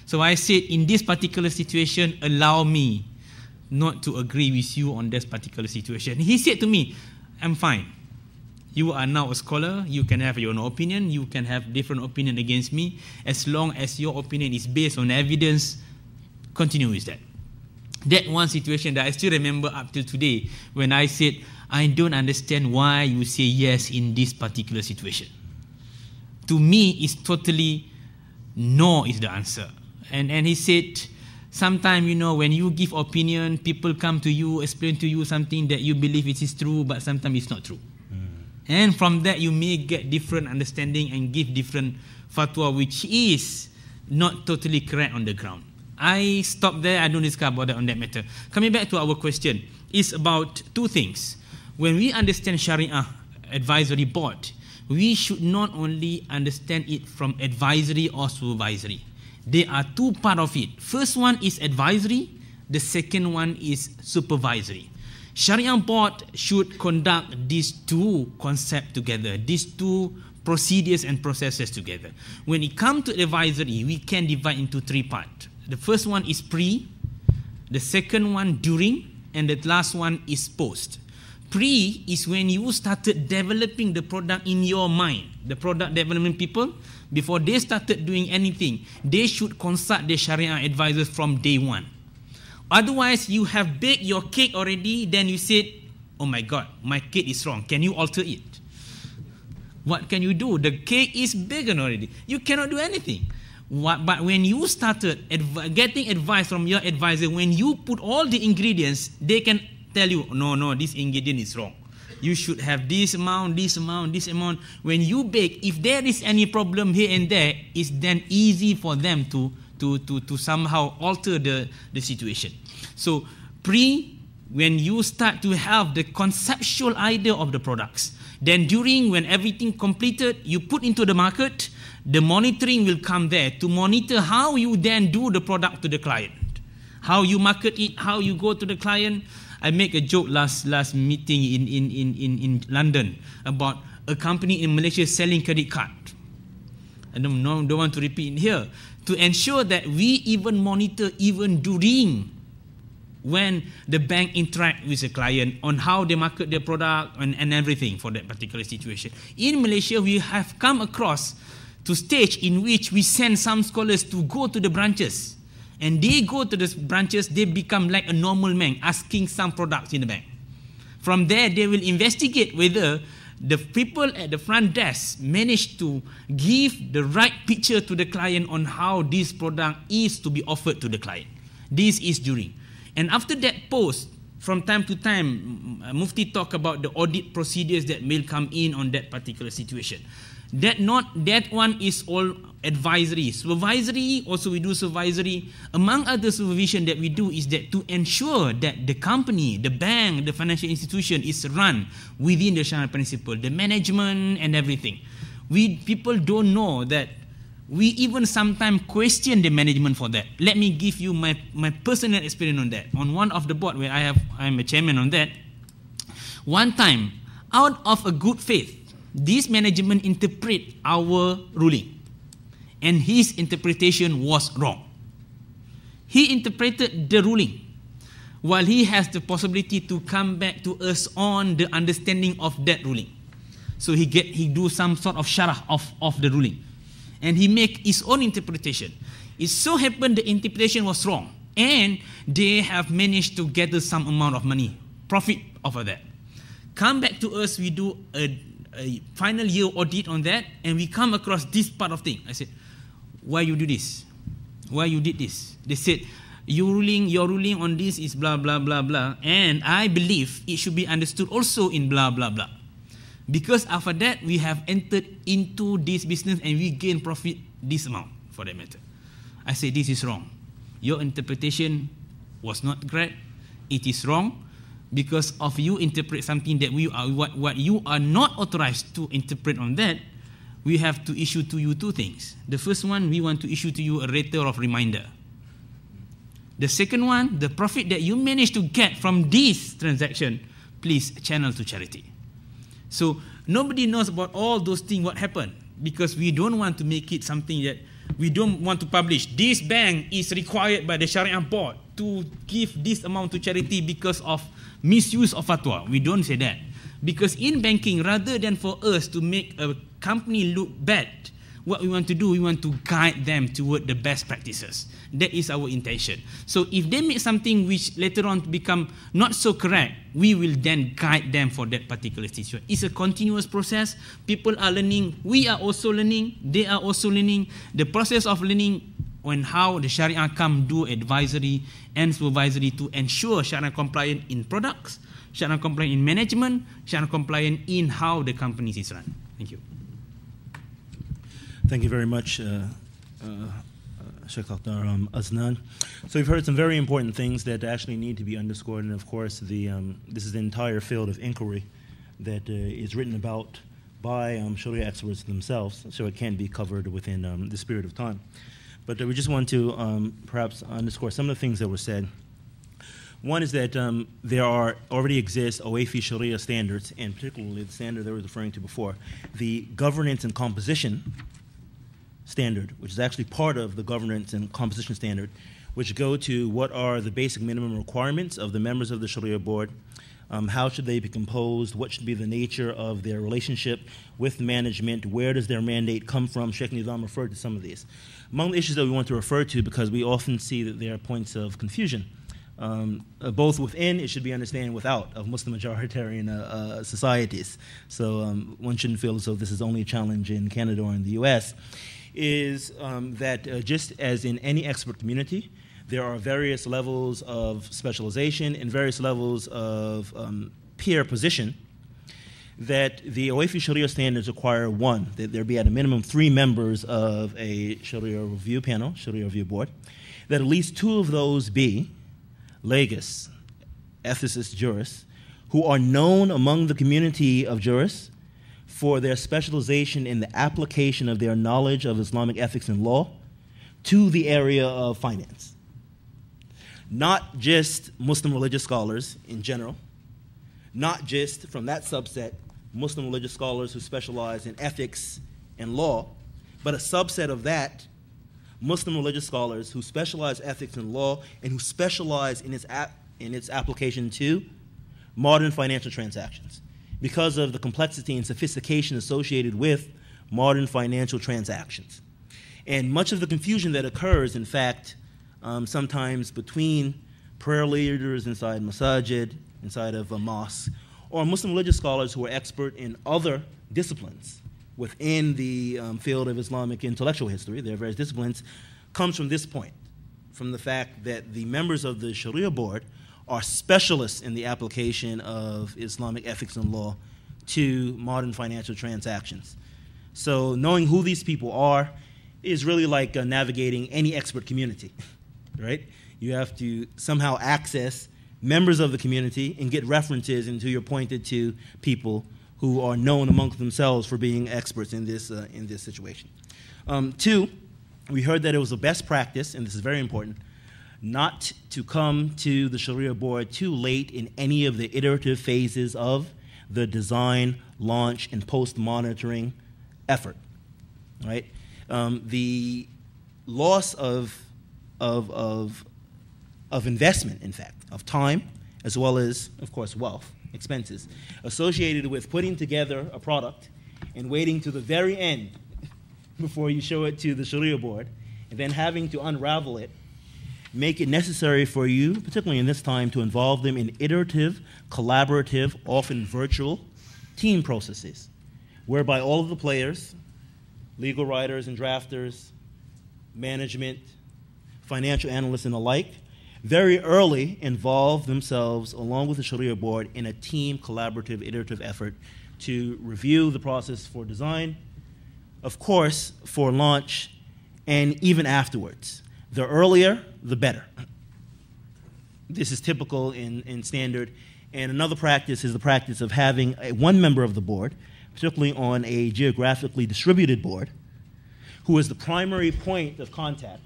So I said, in this particular situation, allow me not to agree with you on this particular situation. He said to me, I'm fine. You are now a scholar. You can have your own opinion. You can have different opinion against me. As long as your opinion is based on evidence, continue with that. That one situation that I still remember up till today, when I said, I don't understand why you say yes in this particular situation. To me, it's totally no is the answer. And he said, sometimes, you know, when you give opinion, people come to you, explain to you something that you believe it is true, but sometimes it's not true. And from that, you may get different understanding and give different fatwa, which is not totally correct on the ground. I stop there. I don't discuss about that on that matter. Coming back to our question, it's about two things. When we understand Shariah Advisory Board, we should not only understand it from advisory or supervisory. There are two parts of it. First one is advisory. The second one is supervisory. Shariah Board should conduct these two concepts together, these two procedures and processes together. When it comes to advisory, we can divide into three parts. The first one is pre, the second one during, and the last one is post. Pre is when you started developing the product in your mind. The product development people, before they started doing anything, they should consult the Shariah advisors from day one. Otherwise, you have baked your cake already, then you said, oh my God, my cake is wrong. Can you alter it? What can you do? The cake is baked already. You cannot do anything. But when you started getting advice from your advisor, when you put all the ingredients, they can tell you, no, this ingredient is wrong. You should have this amount, this amount, this amount. When you bake, if there is any problem here and there, it's then easy for them to somehow alter the situation. So when you start to have the conceptual idea of the products, then during, when everything completed, you put into the market, the monitoring will come there to monitor how you then do the product to the client, how you market it, how you go to the client. I make a joke last meeting in London about a company in Malaysia selling credit card. I don't want to repeat it here. To ensure that we even monitor even during when the bank interact with the client on how they market their product and everything for that particular situation. In Malaysia, we have come across to stage in which we send some scholars to go to the branches. And they go to the branches, they become like a normal man asking some products in the bank. From there, they will investigate whether the people at the front desk manage to give the right picture to the client on how this product is to be offered to the client. This is during. And after that post, from time to time, Mufti talk about the audit procedures that may come in on that particular situation. That one is all advisory. Supervisory, also we do supervisory. Among other supervision that we do is that to ensure that the company, the bank, the financial institution is run within the Shariah principle, the management and everything. People don't know that we even sometimes question the management for that. Let me give you my personal experience on that. On one of the board where I'm a chairman on that, one time, out of a good faith, this management interpret our ruling, and his interpretation was wrong. He interpreted the ruling while he has the possibility to come back to us on the understanding of that ruling. So he do some sort of sharah of the ruling, and he make his own interpretation. It so happened the interpretation was wrong, and they have managed to gather some amount of money, profit over that. Come back to us, we do a final year audit on that, and we come across this part of thing. I said, why you do this? Why you did this? They said, your ruling on this is blah, blah, blah, blah, and I believe it should be understood also in blah, blah, blah. Because after that, we have entered into this business and we gain profit this amount, for that matter. I said, this is wrong. Your interpretation was not correct. It is wrong. Because of you interpret something that what you are not authorized to interpret on that, we have to issue to you two things. The first one, we want to issue to you a letter of reminder. The second one, the profit that you managed to get from this transaction, please channel to charity. So nobody knows about all those things, what happened, because we don't want to make it something that We don't want to publish, this bank is required by the Shariah Board to give this amount to charity because of misuse of fatwa. We don't say that. Because in banking, rather than for us to make a company look bad, what we want to do, we want to guide them toward the best practices. That is our intention. So if they make something which later on become not so correct, we will then guide them for that particular situation. It's a continuous process. People are learning. We are also learning. They are also learning. The process of learning on how the Sharia come do advisory and supervisory to ensure Sharia compliant in products, Sharia compliant in management, Sharia compliant in how the company is run. Thank you. Thank you very much, Sheikh Dr. Aznan. So we've heard some very important things that actually need to be underscored, and of course, this is the entire field of inquiry that is written about by Sharia experts themselves, so it can't be covered within the spirit of time. But we just want to perhaps underscore some of the things that were said. One is that there already exist OAFI Sharia standards, and particularly the standard they were referring to before, the governance and composition standard, which is actually part of the governance and composition standard, which go to what are the basic minimum requirements of the members of the Sharia board, how should they be composed, what should be the nature of their relationship with management, where does their mandate come from. Sheikh Nizam referred to some of these. Among the issues that we want to refer to, because we often see that there are points of confusion, both within, it should be understood, without, of Muslim majoritarian societies. So one shouldn't feel as though this is only a challenge in Canada or in the US, is that just as in any expert community, there are various levels of specialization and various levels of peer position, that the OAFI Sharia standards require one, that there be at a minimum 3 members of a Sharia review panel, Sharia review board, that at least 2 of those be legists, ethicists, jurists, who are known among the community of jurists for their specialization in the application of their knowledge of Islamic ethics and law to the area of finance. Not just Muslim religious scholars in general, not just from that subset, Muslim religious scholars who specialize in ethics and law, but a subset of that, Muslim religious scholars who specialize in ethics and law and who specialize in its application to modern financial transactions, because of the complexity and sophistication associated with modern financial transactions. And much of the confusion that occurs, in fact, sometimes between prayer leaders inside masajid, inside of a mosque, or Muslim religious scholars who are expert in other disciplines within the field of Islamic intellectual history, there are various disciplines, comes from this point, from the fact that the members of the Sharia board are specialists in the application of Islamic ethics and law to modern financial transactions. So knowing who these people are is really like navigating any expert community, right? You have to somehow access members of the community and get references until you're pointed to people who are known amongst themselves for being experts in this situation. 2, we heard that it was a best practice, and this is very important, not to come to the Sharia board too late in any of the iterative phases of the design, launch, and post-monitoring effort, right? The loss of investment, in fact, of time, as well as, of course, wealth, expenses, associated with putting together a product and waiting to the very end before you show it to the Sharia board, and then having to unravel it, make it necessary for you, particularly in this time, to involve them in iterative, collaborative, often virtual team processes, whereby all of the players, legal writers and drafters, management, financial analysts and the like, very early involve themselves, along with the Sharia board, in a team, collaborative, iterative effort to review the process for design, of course, for launch, and even afterwards. The earlier, the better. This is typical in standard. And another practice is the practice of having one member of the board, particularly on a geographically distributed board, who is the primary point of contact